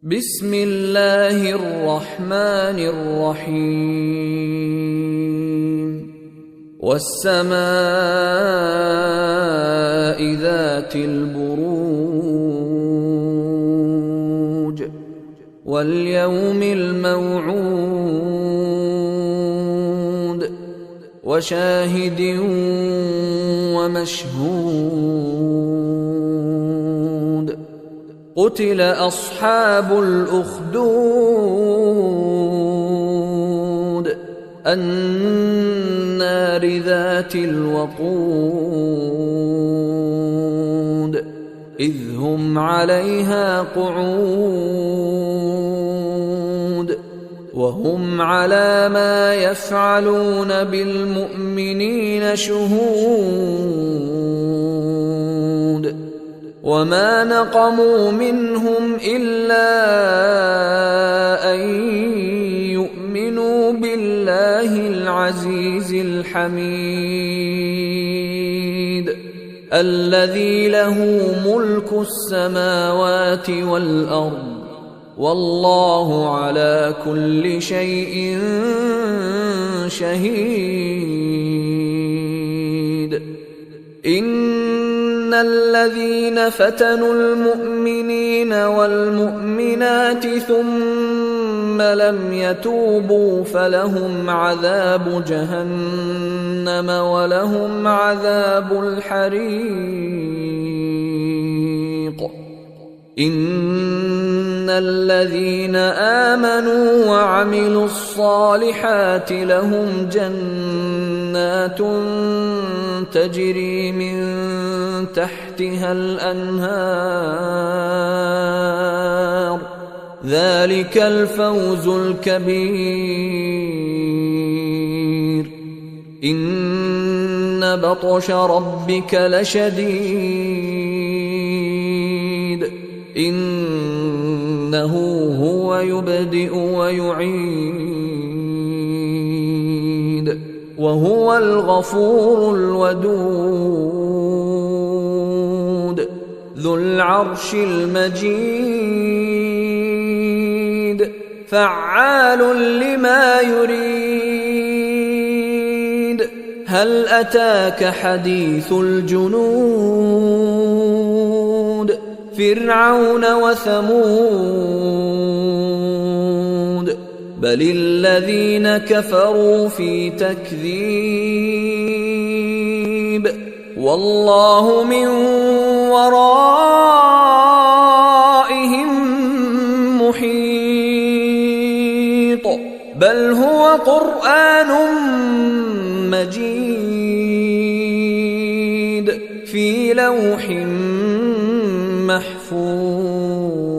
بسم الله الرحمن الرحيم والسماء ذات البروج واليوم الموعود وشاهد ومشهود قتل أصحاب الأخدود النار ذات الوقود إذ هم عليها قعود وهم على ما يفعلون بالمؤمنين شهود وما نقموا منهم إلا أن يؤمنوا بالله العزيز الحميد الذي له ملك السماوات والأرض والله على كل شيء شهيد إن الذين فتنوا المؤمنين والمؤمنات ثم لم يتوبوا فلهم عذاب جهنم ولهم عذاب الحريق إن الذين آمنوا وعملوا الصالحات لهم جنات تجري من تحتها الأنهار ذلك الفوز الكبير إن بطش ربك لشديد إنه هو يبدئ ويعيد وهو الغفور الودود ذو العرش المجيد فعال لما يريد هل أتاك حديث الجنود فرعون وثمود بل الذين كفروا في تكذيب والله من ورائهم محيط بل هو قرآن مجيد في لوح محفوظ